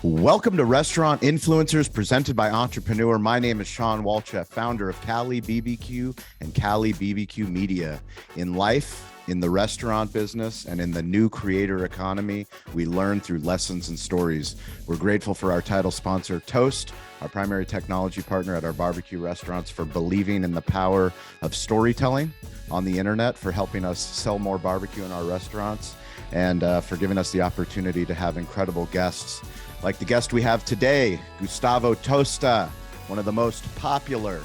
Welcome to Restaurant Influencers presented by Entrepreneur. My name is Sean Walchef, founder of Cali BBQ and Cali BBQ Media. In life, in the restaurant business, and in the new creator economy, we learn through lessons and stories. We're grateful for our title sponsor, Tosta, our primary technology partner at our barbecue restaurants, for believing in the power of storytelling on the internet, for helping us sell more barbecue in our restaurants, and for giving us the opportunity to have incredible guests like the guest we have today, Gustavo Tosta, one of the most popular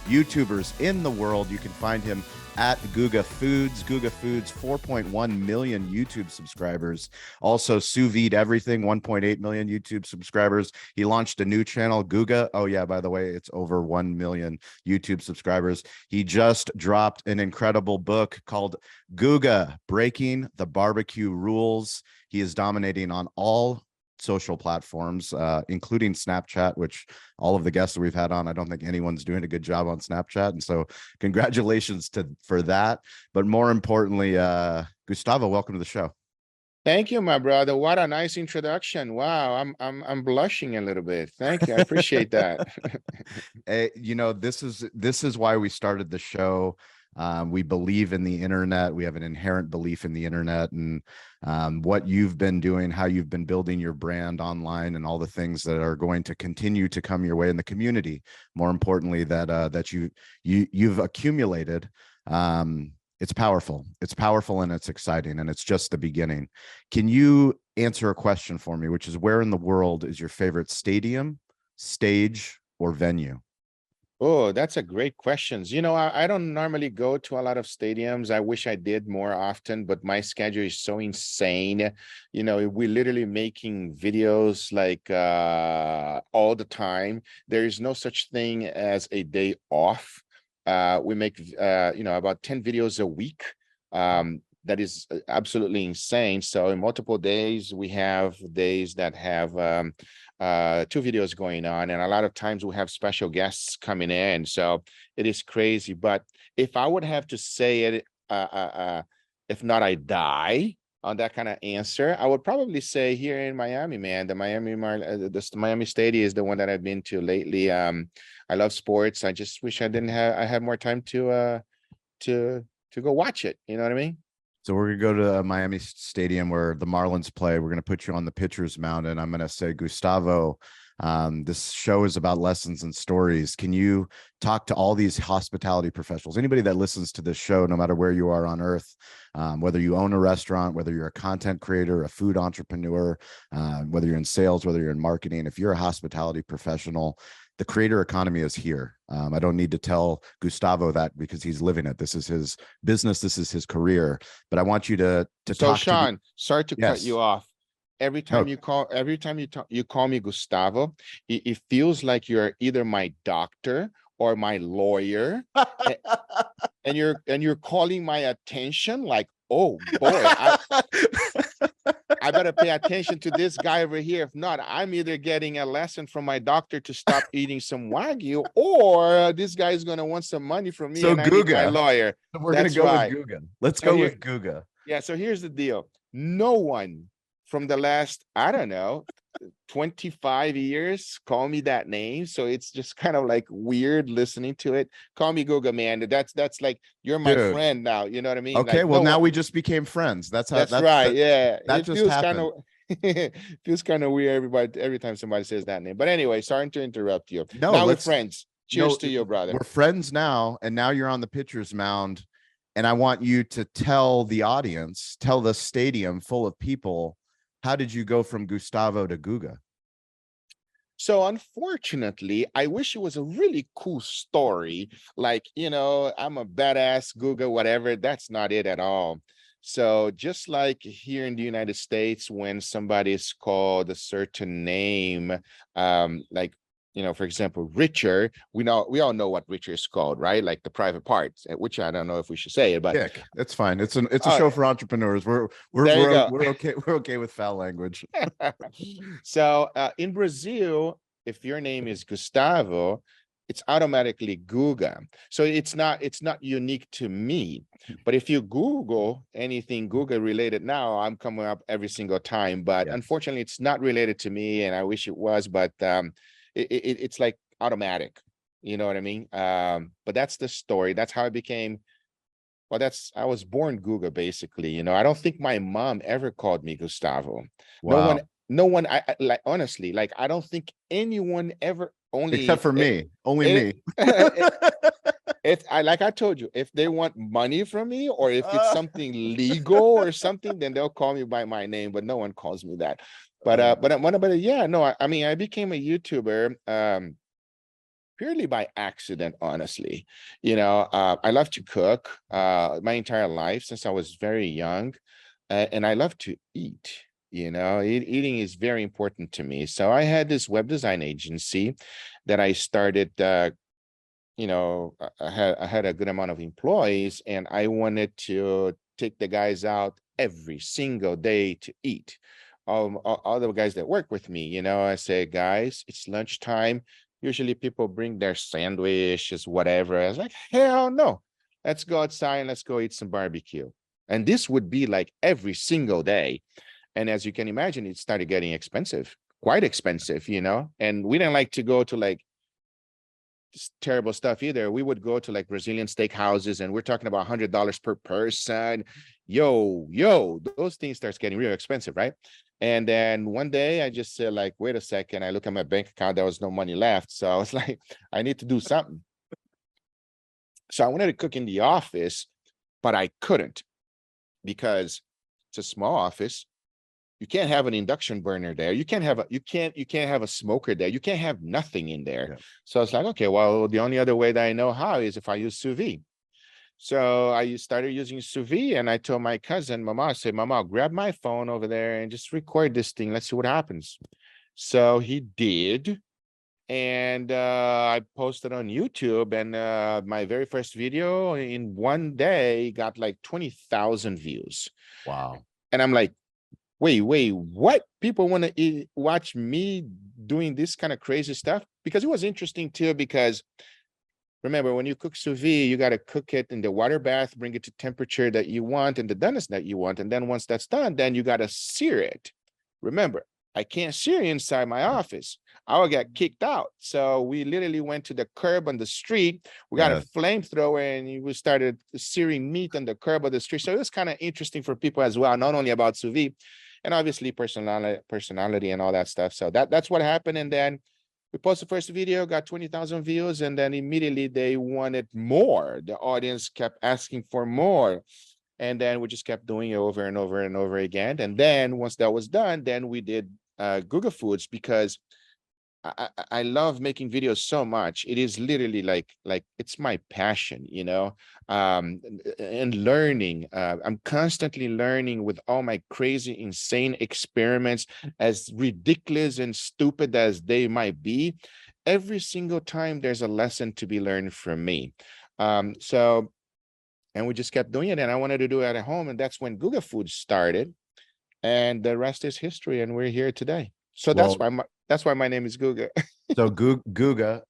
YouTubers in the world. You can find him at Guga Foods. Guga Foods, 4.1 million YouTube subscribers. Also, Sous Vide Everything, 1.8 million YouTube subscribers. He launched a new channel, Guga. Oh, yeah, by the way, it's over 1 million YouTube subscribers. He just dropped an incredible book called Guga, Breaking the Barbecue Rules. He is dominating on all social platforms, including Snapchat, which all of the guests that we've had on, I don't think anyone's doing a good job on Snapchat. And so congratulations for that. But more importantly, Gustavo, welcome to the show. Thank you, my brother. What a nice introduction. Wow, I'm blushing a little bit. Thank you. I appreciate that. You know, this is why we started the show. We believe in the internet. We have an inherent belief in the internet, and what you've been doing, how you've been building your brand online, and all the things that are going to continue to come your way in the community. More importantly, that you've accumulated. It's powerful. It's powerful, and it's exciting, and it's just the beginning. Can you answer a question for me, which is, where in the world is your favorite stadium, stage, or venue? Oh, that's a great question. You know, I don't normally go to a lot of stadiums. I wish I did more often, but my schedule is so insane. You know, we're literally making videos like all the time. There is no such thing as a day off. We make, you know, about 10 videos a week. That is absolutely insane. So in multiple days, we have days that have 2 videos going on, and a lot of times we have special guests coming in. So it is crazy. But if I would have to say it, if not, I die on that kind of answer, I would probably say here in Miami, man, the Miami Stadium is the one that I've been to lately. I love sports. I just wish I had more time to go watch it. You know what I mean? So we're going to go to Miami Stadium where the Marlins play. We're going to put you on the pitcher's mound, and I'm going to say, Gustavo, this show is about lessons and stories. Can you talk to all these hospitality professionals, anybody that listens to this show, no matter where you are on earth, whether you own a restaurant, whether you're a content creator, a food entrepreneur, whether you're in sales, whether you're in marketing, if you're a hospitality professional, the creator economy is here. I don't need to tell Gustavo that because he's living it. This is his business. This is his career. But I want you to So talk. Sean, sorry to cut Yes. you off. Every time you call me Gustavo, it feels like you're either my doctor or my lawyer, and you're calling my attention like, oh boy, I better pay attention to this guy over here. If not, I'm either getting a lesson from my doctor to stop eating some Wagyu, or this guy is going to want some money from me, So and I need my Guga. lawyer. We're going to go right. with Guga. Let's So go here- with Guga. Yeah, so here's the deal. No one from the last, I don't know, 25 years call me that name. So it's just kind of like weird listening to it. Call me Guga, man. That's like, you're my Dude. friend now. You know what I mean? Okay, Like, well, no now one- we just became friends. That's how. That's right. Yeah, that it just feels happened. kind of feels kind of weird. Every time somebody says that name. But anyway, sorry to interrupt you. No, now we're let's- friends. Cheers No, to you, brother. We're friends now, and now you're on the pitcher's mound, and I want you to tell the audience, tell the stadium full of people, how did you go from Gustavo to Guga? So unfortunately, I wish it was a really cool story. Like, you know, I'm a badass Guga, whatever. That's not it at all. So just like here in the United States, when somebody is called a certain name, like, you know, for example, Richard, we all know what Richard is called, right? Like the private parts, which I don't know if we should say it, but Dick, it's fine. It's a show for entrepreneurs. We're okay with foul language. So in Brazil, if your name is Gustavo, it's automatically Guga. So it's not unique to me. But if you Google anything Guga related now, I'm coming up every single time. But Yeah. unfortunately, it's not related to me, and I wish it was. But it's like automatic. You know what I mean? But that's the story. That's how I became. Well, I was born Guga, basically. You know, I don't think my mom ever called me Gustavo. Wow. No one, like, honestly, like, I don't think anyone ever, Except only for me, only it, me. if I, like I told you, if they want money from me, or if it's something legal or something, then they'll call me by my name, but no one calls me that. But yeah, no, I mean, I became a YouTuber purely by accident, honestly. You know, I love to cook my entire life since I was very young, and I love to eat. You know, eating is very important to me. So I had this web design agency that I started. You know, I had a good amount of employees, and I wanted to take the guys out every single day to eat. All the guys that work with me, you know, I say, guys, it's lunchtime. Usually people bring their sandwiches, whatever. I was like, hell no. Let's go outside and let's go eat some barbecue. And this would be like every single day. And as you can imagine, it started getting expensive, quite expensive, you know. And we didn't like to go to like terrible stuff either. We would go to like Brazilian steak houses, and we're talking about $100 per person. Yo, those things starts getting real expensive, right? And then one day I just said, like, wait a second. I look at my bank account, there was no money left. So I was like, I need to do something. So I wanted to cook in the office, but I couldn't, because it's a small office. You can't have an induction burner there. You can't have a smoker there. You can't have nothing in there. Yeah. So it's like, okay, well, the only other way that I know how is if I use sous vide. So I started using sous vide, and I told my cousin, Mama, I said, Mama, grab my phone over there and just record this thing. Let's see what happens. So he did. And I posted on YouTube, and my very first video in one day got like 20,000 views. Wow. And I'm like, wait, what? People want to watch me doing this kind of crazy stuff? Because it was interesting too, because remember, when you cook sous vide, you got to cook it in the water bath, bring it to temperature that you want and the doneness that you want. And then once that's done, then you got to sear it. Remember, I can't sear inside my office. I will get kicked out. So we literally went to the curb on the street. We got a flamethrower, and we started searing meat on the curb of the street. So it was kind of interesting for people as well, not only about sous vide, and obviously personality and all that stuff. So that's what happened. And then we posted the first video, got 20,000 views, and then immediately they wanted more. The audience kept asking for more. And then we just kept doing it over and over and over again. And then once that was done, then we did Guga Foods, because I love making videos so much. It is literally like it's my passion, you know, and learning. I'm constantly learning with all my crazy, insane experiments, as ridiculous and stupid as they might be. Every single time there's a lesson to be learned from me. And we just kept doing it, and I wanted to do it at home, and that's when Guga Foods started, and the rest is history, and we're here today. So Well, that's why my name is Guga. so Guga,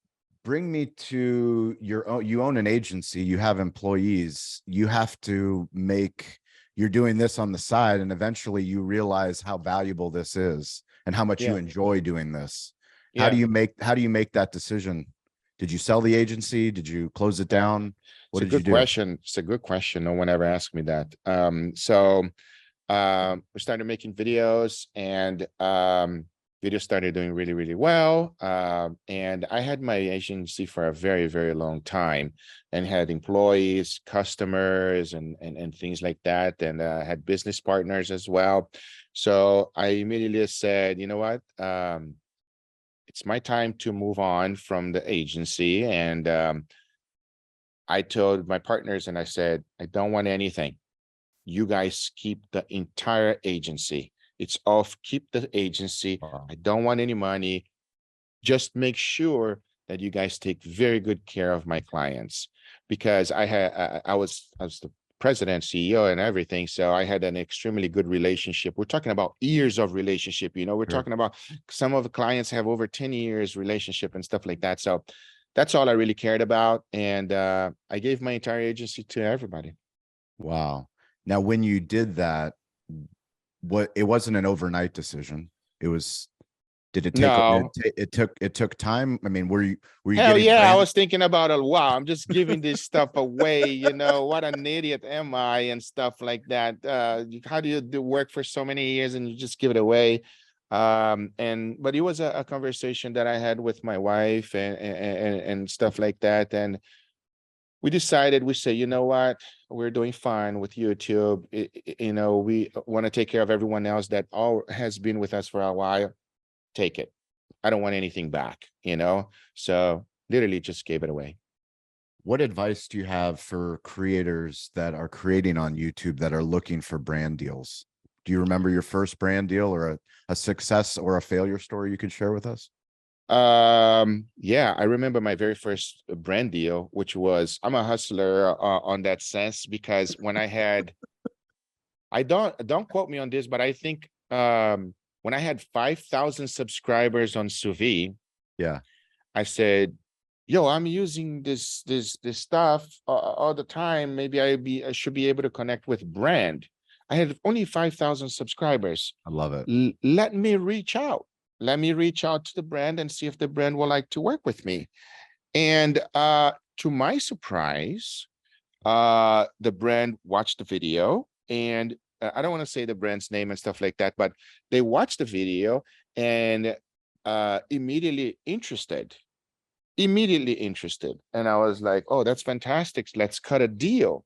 bring me to your own. You own an agency, you have employees, you have to make, you're doing this on the side, and eventually you realize how valuable this is and how much you Yeah. enjoy doing this. How Yeah. do you make that decision? Did you sell the agency? Did you close it Yeah. down? What It's a did you good do? question. It's a good question. No one ever asked me that. We started making videos, and videos started doing really, really well. And I had my agency for a very, very long time, and had employees, customers, and things like that, and had business partners as well. So I immediately said, you know what? It's my time to move on from the agency. And I told my partners, and I said, I don't want anything. You guys keep the entire agency. It's off. Keep the agency. Wow. I don't want any money. Just make sure that you guys take very good care of my clients, because I was the president, CEO, and everything. So I had an extremely good relationship. We're talking about years of relationship. You know, we're Sure. talking about some of the clients have over 10 years relationship and stuff like that. So That's all I really cared about. And I gave my entire agency to everybody. Wow. Now, when you did that, it wasn't an overnight decision. It was, did it take, No. it took time? I mean, were you Hell getting yeah, I brand? was thinking about it. Wow, I'm just giving this stuff away. What an idiot am I and stuff like that. How do you do work for so many years and you just give it away? But it was a conversation that I had with my wife and stuff like that. And we decided, we say, you know what, we're doing fine with YouTube. We want to take care of everyone else that all has been with us for a while. Take it. I don't want anything back. So literally just gave it away. What advice do you have for creators that are creating on YouTube that are looking for brand deals? Do you remember your first brand deal, or a success or a failure story you could share with us? Yeah, I remember my very first brand deal, which was, I'm a hustler on that sense, because when I don't quote me on this, but I think when I had 5,000 subscribers on Sous Vide, Yeah, I said, yo, I'm using this stuff all the time. Maybe I should be able to connect with brand. I had only 5,000 subscribers. I love it. Let me reach out. Let me reach out to the brand and see if the brand will like to work with me. And to my surprise, the brand watched the video, and I don't want to say the brand's name and stuff like that, but they watched the video and immediately interested. And I was like, oh, that's fantastic. Let's cut a deal.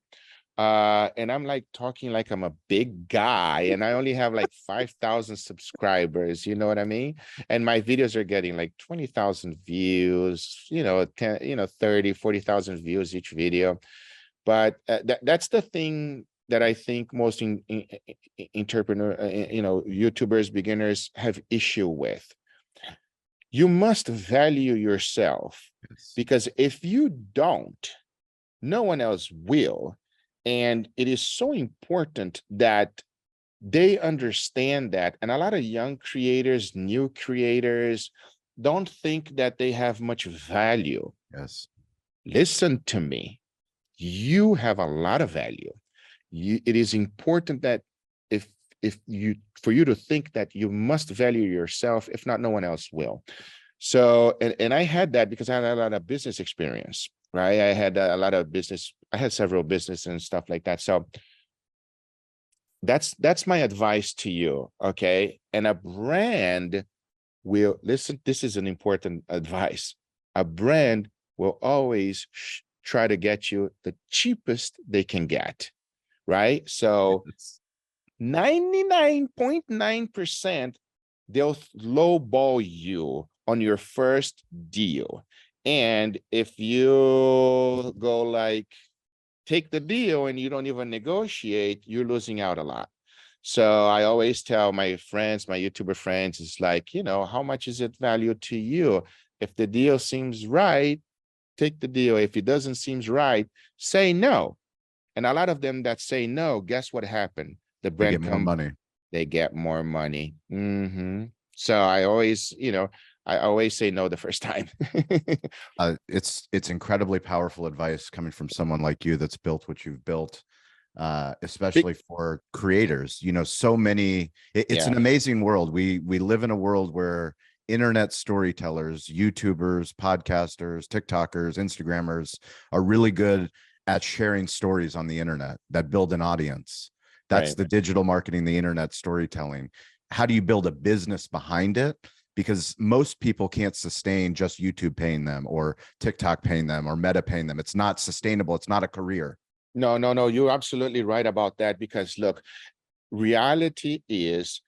And I'm like talking like I'm a big guy, and I only have like 5,000 subscribers, you know what I mean? And my videos are getting like 20,000 views, 10, 30, 40,000 views each video. But that's the thing that I think most entrepreneur, YouTubers, beginners have issue with. You must value yourself, Yes. because if you don't, no one else will. And it is so important that they understand that. And a lot of young creators, new creators, don't think that they have much value. Yes. Listen to me. You have a lot of value. It is important that for you to think that you must value yourself, if not, no one else will. So, and I had that because I had a lot of business experience, right? I had a lot of business. I had several businesses and stuff like that. So that's my advice to you. Okay. And a brand will listen. This is an important advice. A brand will always try to get you the cheapest they can get, right? So 99.9%, they'll lowball you on your first deal. And if you go like, take the deal and you don't even negotiate, you're losing out a lot. So I always tell my friends, my YouTuber friends, it's like, how much is it valued to you? If the deal seems right, take the deal. If it doesn't seem right, say no. And a lot of them that say no, guess what happened? The They brand get more comes, money. they get more money. So I always, I always say no the first time. It's incredibly powerful advice coming from someone like you that's built what you've built, especially for creators. So many. It's an amazing world. We live in a world where internet storytellers, YouTubers, podcasters, TikTokers, Instagrammers are really good at sharing stories on the internet that build an audience. That's Right. the digital marketing, the internet storytelling. How do you build a business behind it? Because most people can't sustain just YouTube paying them or TikTok paying them or Meta paying them. It's not sustainable. It's not a career. No, you're absolutely right about that. Because look, reality is,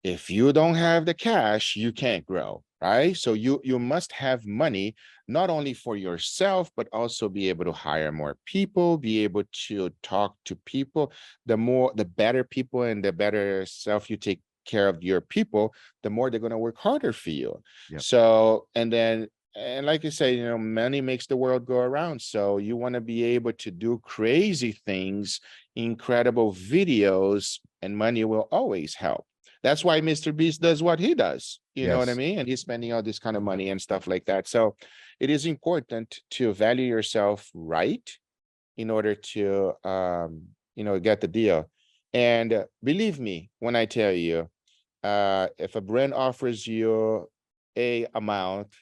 if you don't have the cash, you can't grow, right? So you must have money, not only for yourself, but also be able to hire more people, be able to talk to people. The better people and the better self you take care of your people, the more they're going to work harder for you. Yep. So, and like you say, money makes the world go around. So you want to be able to do crazy things, incredible videos, and money will always help. That's why Mr. Beast does what he does. You know what I Yes. mean? And he's spending all this kind of money and stuff like that. So it is important to value yourself right in order to get the deal. And believe me when I tell you, if a brand offers you a amount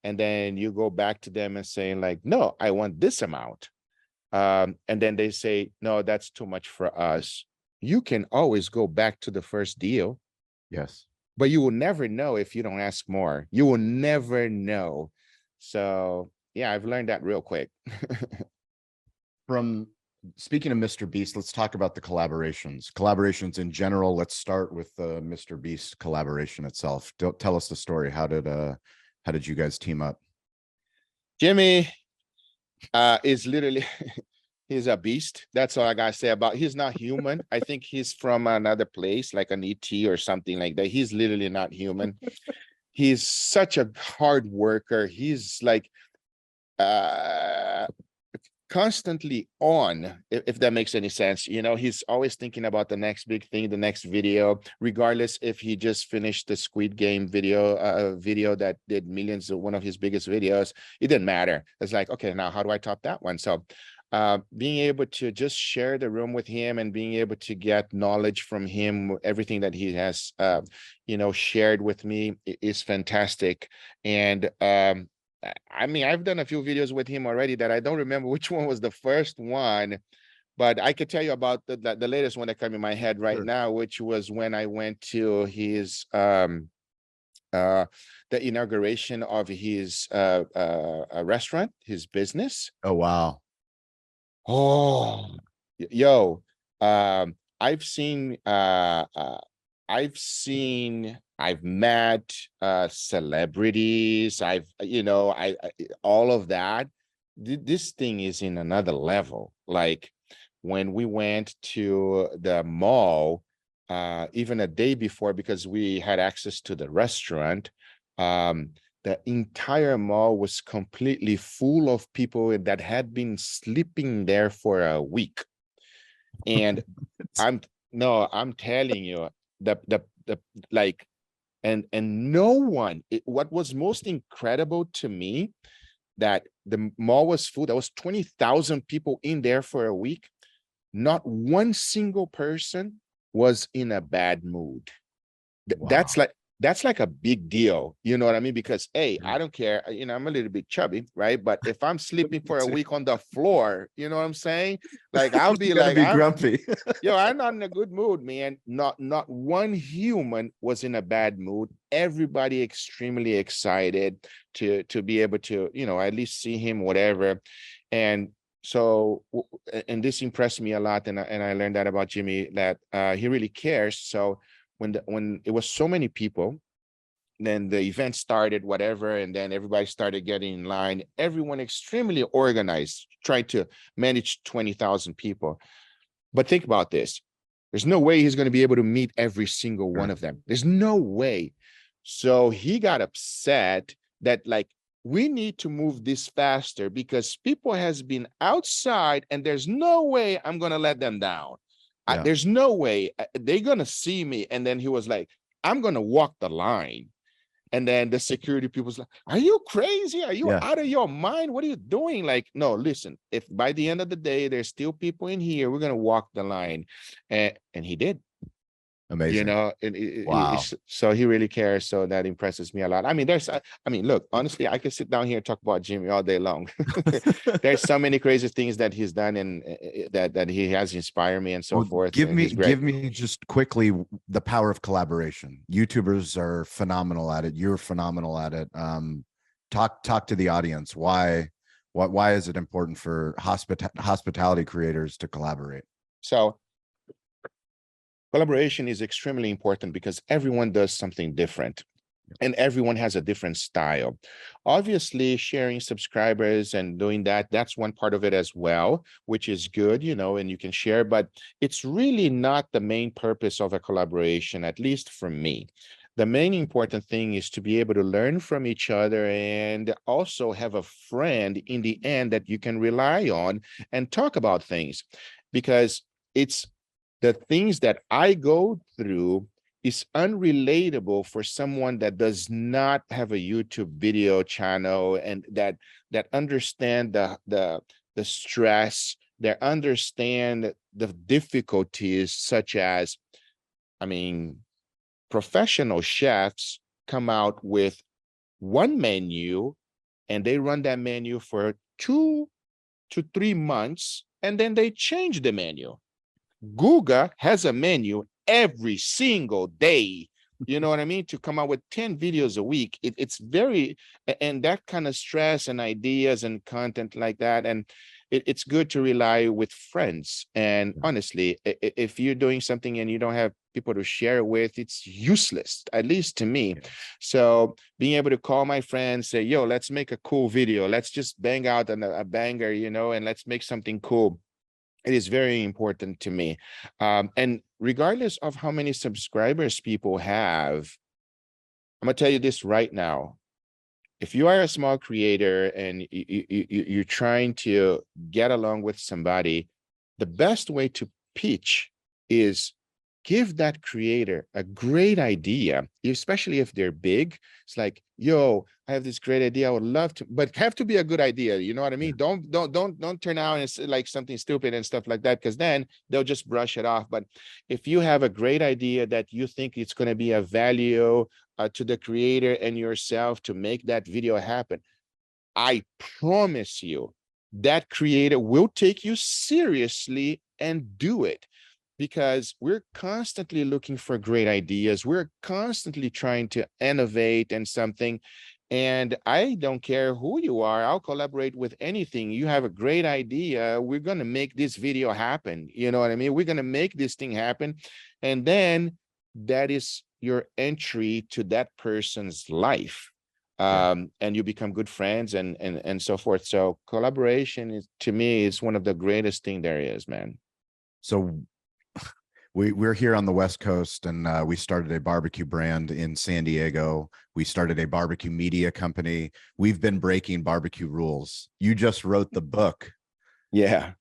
and then you go back to them and saying like, no, I want this amount, and then they say, no, that's too much for us, you can always go back to the first deal. Yes. But you will never know if you don't ask more. You will never know. So yeah, I've learned that real quick. From speaking of Mr. Beast, let's talk about the collaborations in general. Let's start with the Mr. Beast collaboration itself. Tell us the story. How did you guys team up? Jimmy is literally he's a beast. That's all I gotta say about. He's not human. I think he's from another place, like an ET or something like that. He's literally not human. He's such a hard worker. He's like constantly on, if that makes any sense. He's always thinking about the next big thing, the next video, regardless if he just finished the Squid Game video that did millions, of one of his biggest videos. It didn't matter. It's like, okay, now how do I top that one? So being able to just share the room with him and being able to get knowledge from him, everything that he has shared with me is fantastic. And I mean, I've done a few videos with him already that I don't remember which one was the first one, but I could tell you about the latest one that came in my head right now, which was when I went to his the inauguration of his restaurant, his business. Oh, wow. Oh, yo, I've seen I've met celebrities. I all of that. This thing is in another level. Like when we went to the mall, even a day before, because we had access to the restaurant, the entire mall was completely full of people that had been sleeping there for a week. And I'm telling you, the like, and no one, what was most incredible to me, that the mall was full. There was 20,000 people in there for a week. Not one single person was in a bad mood. Wow. That's like a big deal, you know what I mean? Because hey, I don't care, I'm a little bit chubby, right? But if I'm sleeping for a week on the floor, you know what I'm saying? Like I'll be like, be grumpy. Yo, I'm not in a good mood, man. Not one human was in a bad mood. Everybody extremely excited to be able to, at least see him, whatever. And so, and this impressed me a lot, and I learned that about Jimmy, that he really cares. So when it was so many people, then the event started, whatever, and then everybody started getting in line. Everyone extremely organized, tried to manage 20,000 people. But think about this. There's no way he's going to be able to meet every single one of them. There's no way. So he got upset that like, we need to move this faster because people has been outside and there's no way I'm going to let them down. Yeah. There's no way they're going to see me. And then he was like, I'm going to walk the line. And then the security people's like, are you crazy? Are you out of your mind? What are you doing? Like, no, listen, if by the end of the day, there's still people in here, we're going to walk the line. And he did. Amazing. Wow. So he really cares. So that impresses me a lot. I mean, look, honestly, I could sit down here and talk about Jimmy all day long. There's so many crazy things that he's done and that he has inspired me and so forth. Give me just quickly the power of collaboration. YouTubers are phenomenal at it. You're phenomenal at it. Talk to the audience. Why is it important for hospitality creators to collaborate? So collaboration is extremely important because everyone does something different and everyone has a different style. Obviously, sharing subscribers and doing that's one part of it as well, which is good, and you can share, but it's really not the main purpose of a collaboration, at least for me. The main important thing is to be able to learn from each other and also have a friend in the end that you can rely on and talk about things, because it's the things that I go through is unrelatable for someone that does not have a YouTube video channel and that understand the stress, that understand the difficulties, such as, I mean, professional chefs come out with one menu and they run that menu for 2 to 3 months, and then they change the menu. Guga has a menu every single day. You know what I mean? To come out with 10 videos a week, it's very, and that kind of stress and ideas and content like that. And it's good to rely with friends. And honestly, if you're doing something and you don't have people to share with, it's useless, at least to me. So being able to call my friends, say, yo, let's make a cool video. Let's just bang out a banger, you know, and let's make something cool. It is very important to me. And regardless of how many subscribers people have, I'm gonna tell you this right now. If you are a small creator and you're trying to get along with somebody, the best way to pitch is give that creator a great idea, especially if they're big. It's like, yo, I have this great idea. I would love to, but have to be a good idea. You know what I mean? Yeah. Don't turn out and it's like something stupid and stuff like that, because then they'll just brush it off. But if you have a great idea that you think it's going to be a value to the creator and yourself to make that video happen, I promise you that creator will take you seriously and do it, because we're constantly looking for great ideas. We're constantly trying to innovate and something. And I don't care who you are, I'll collaborate with anything. You have a great idea, we're going to make this video happen. You know what I mean? We're going to make this thing happen. And then that is your entry to that person's life. And you become good friends and so forth. So collaboration is, to me, is one of the greatest thing there is, man. So we're here on the West Coast, and we started a barbecue brand in San Diego. We started a barbecue media company. We've been breaking barbecue rules. You just wrote the book. Yeah.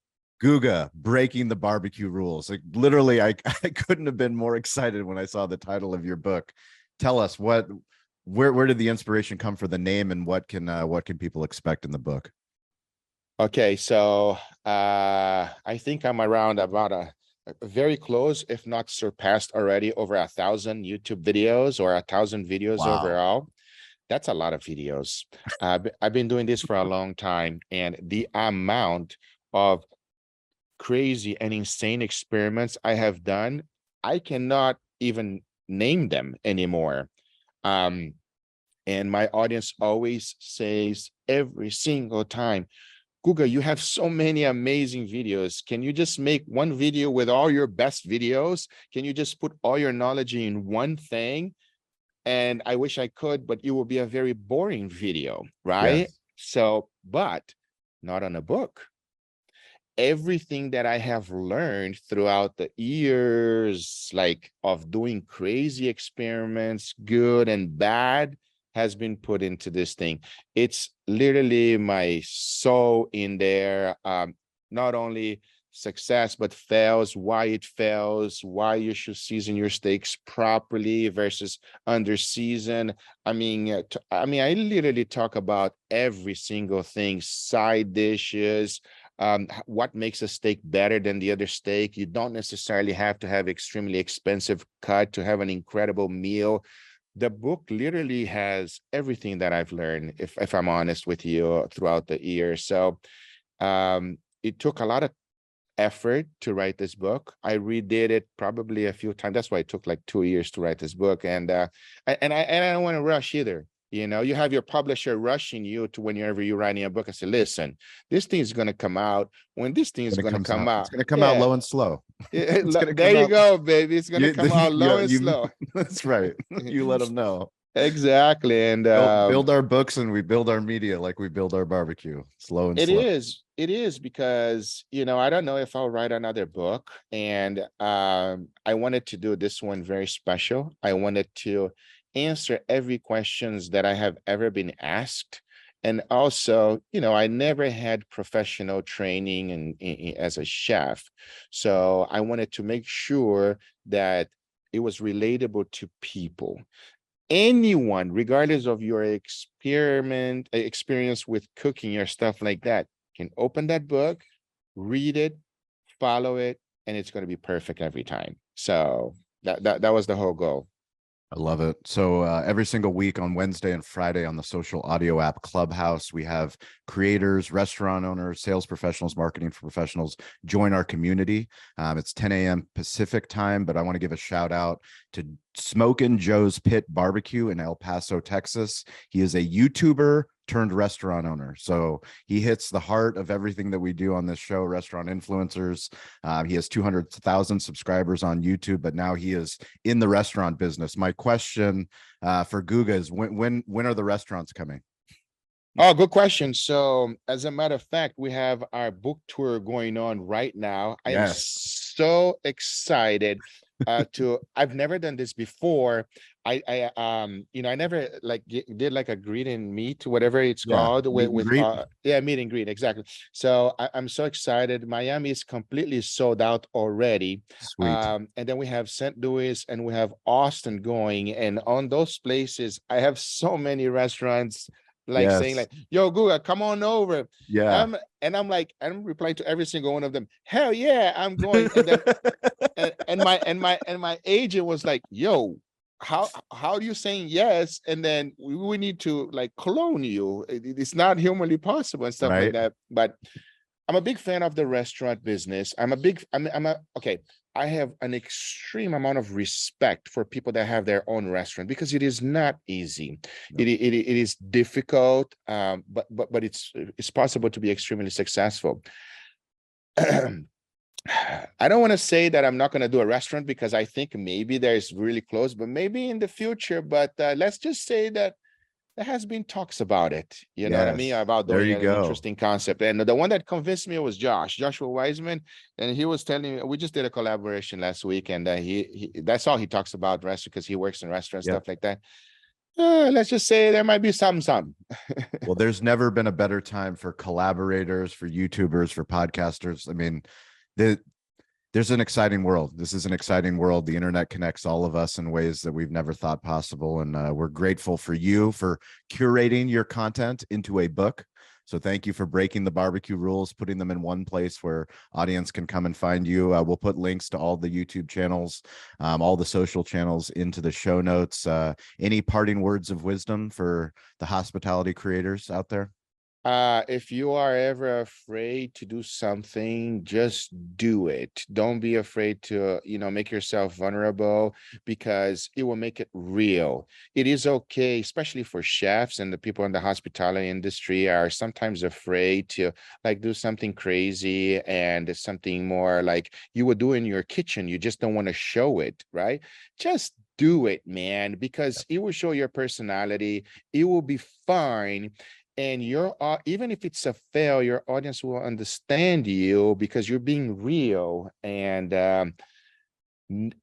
Guga, Breaking the Barbecue Rules. Like, literally, I couldn't have been more excited when I saw the title of your book. Tell us where did the inspiration come for the name, and what can people expect in the book? Okay, so I think I'm around about very close, if not surpassed already, over 1,000 YouTube videos, or 1,000 videos overall. That's a lot of videos. I've been doing this for a long time, and the amount of crazy and insane experiments I have done, I cannot even name them anymore. And my audience always says every single time, Guga, you have so many amazing videos. Can you just make one video with all your best videos? Can you just put all your knowledge in one thing? And I wish I could, but it will be a very boring video, right? Yes. So, but not on a book. Everything that I have learned throughout the years, like of doing crazy experiments, good and bad, has been put into this thing. It's literally my soul in there. Not only success, but fails, why it fails, why you should season your steaks properly versus under season. I mean, I literally talk about every single thing, side dishes, what makes a steak better than the other steak. You don't necessarily have to have extremely expensive cut to have an incredible meal. The book literally has everything that I've learned, if I'm honest with you, throughout the years. So it took a lot of effort to write this book. I redid it probably a few times. That's why it took like 2 years to write this book. And I don't want to rush either. You know, you have your publisher rushing you to whenever you're writing a book. I say, listen, this thing is going to come out when this thing is going to come out. It's going to come out low and slow. There you go, baby. It's going to come out low and slow. That's right. You let them know. Exactly. And build our books, and we build our media like we build our barbecue. Slow and slow. It is because, you know, I don't know if I'll write another book. And I wanted to do this one very special. I wanted to answer every questions that I have ever been asked. And also, you know, I never had professional training as a chef. So I wanted to make sure that It was relatable to people. Anyone, regardless of your experience with cooking or stuff like that, can open that book, read it, follow it, and it's going to be perfect every time. So that was the whole goal. I love it. So every single week on Wednesday and Friday on the social audio app Clubhouse, we have creators, restaurant owners, sales professionals, marketing professionals join our community. It's 10 a.m. Pacific time, but I want to give a shout out to Smokin' Joe's Pit Barbecue in El Paso, Texas. He is a YouTuber turned restaurant owner. So he hits the heart of everything that we do on this show, restaurant influencers. He has 200,000 subscribers on YouTube, but now he is in the restaurant business. My question for Guga is when are the restaurants coming? Oh, good question. So as a matter of fact, we have our book tour going on right now. I am so excited I've never done this before. I never did like a greet and meet, whatever it's called, with meet and greet, exactly. So I'm so excited. Miami is completely sold out already. Sweet. And then we have St. Louis and we have Austin going, and on those places I have so many restaurants saying like, yo, Guga, come on over. And I'm replying to every single one of them, hell yeah, I'm going. And then and my agent was like, yo, how are you saying yes? And then we need to like clone you. It's not humanly possible and stuff like that. But I'm a big fan of the restaurant business. I have an extreme amount of respect for people that have their own restaurant, because it is not easy. No. It is difficult, but it's possible to be extremely successful. I don't want to say that I'm not going to do a restaurant, because I think maybe there's really close, but maybe in the future. But let's just say that there has been talks about it. You know what I mean? About doing an interesting concept. And the one that convinced me was Joshua Wiseman. And he was telling me, we just did a collaboration last week, and he that's all he talks about, restaurant, because he works in restaurants, stuff like that. Let's just say there might be some. Well, there's never been a better time for collaborators, for YouTubers, for podcasters. I mean, there's an exciting world. This is an exciting world. The internet connects all of us in ways that we've never thought possible. And we're grateful for you for curating your content into a book. So thank you for breaking the barbecue rules, putting them in one place where audience can come and find you. We'll put links to all the YouTube channels, all the social channels into the show notes. Any parting words of wisdom for the hospitality creators out there? If you are ever afraid to do something, just do it. Don't be afraid to, make yourself vulnerable, because it will make it real. It is okay, especially for chefs and the people in the hospitality industry are sometimes afraid to do something crazy and something more like you would do in your kitchen. You just don't want to show it, right? Just do it, man, because it will show your personality. It will be fine. And even if it's a fail, your audience will understand you because you're being real. And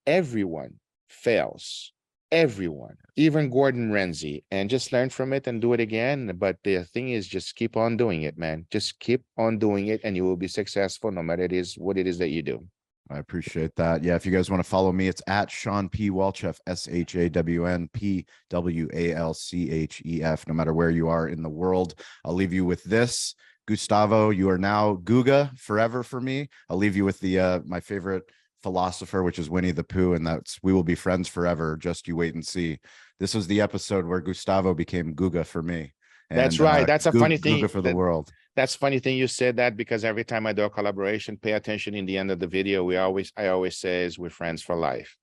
everyone fails, everyone, even Gordon Ramsay, and just learn from it and do it again. But the thing is, just keep on doing it, man. Just keep on doing it, and you will be successful no matter what it is that you do. I appreciate that. Yeah, if you guys want to follow me, it's at Shawn P. Walchef, ShawnPWalchef. No matter where you are in the world, I'll leave you with this. Gustavo, you are now Guga forever for me. I'll leave you with the my favorite philosopher, which is Winnie the Pooh, and that's we will be friends forever. Just you wait and see. This was the episode where Gustavo became Guga for me. And, that's right. That's a funny thing for the world. That's funny thing you said that, because every time I do a collaboration, pay attention in the end of the video. I always say we're friends for life.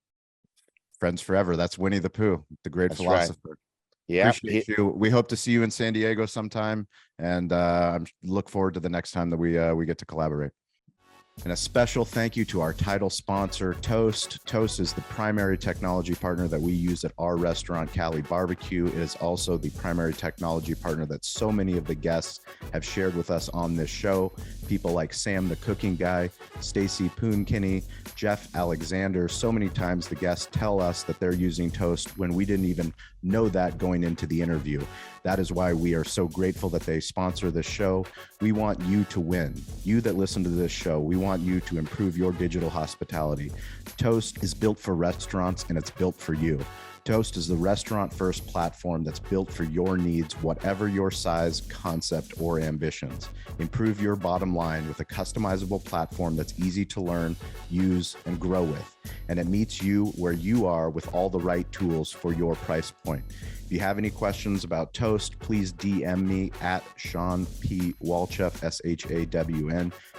Friends forever. That's Winnie the Pooh, the great philosopher. Right. Yeah. Appreciate you. We hope to see you in San Diego sometime, and I look forward to the next time that we get to collaborate. And a special thank you to our title sponsor, Toast. Toast is the primary technology partner that we use at our restaurant, Cali BBQ. It is also the primary technology partner that so many of the guests have shared with us on this show. People like Sam, the cooking guy, Stacy Poonkinney, Jeff Alexander. So many times the guests tell us that they're using Toast when we didn't even know that going into the interview. That is why we are so grateful that they sponsor this show. We want you to win. You that listen to this show, we want you to improve your digital hospitality. Toast is built for restaurants and it's built for you. Toast is the restaurant-first platform that's built for your needs, whatever your size, concept, or ambitions. Improve your bottom line with a customizable platform that's easy to learn, use, and grow with. And it meets you where you are with all the right tools for your price point. If you have any questions about Toast, please DM me at Sean P. Walchef,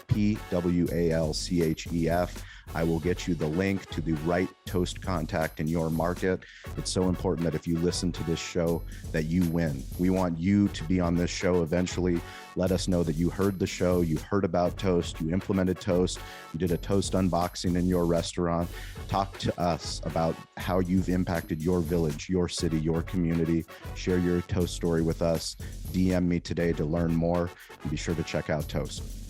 ShawnPWalchef. I will get you the link to the right Toast contact in your market. It's so important that if you listen to this show, that you win. We want you to be on this show eventually. Let us know that you heard the show, you heard about Toast, you implemented Toast, you did a Toast unboxing in your restaurant. Talk to us about how you've impacted your village, your city, your community. Share your Toast story with us. DM me today to learn more, and be sure to check out Toast.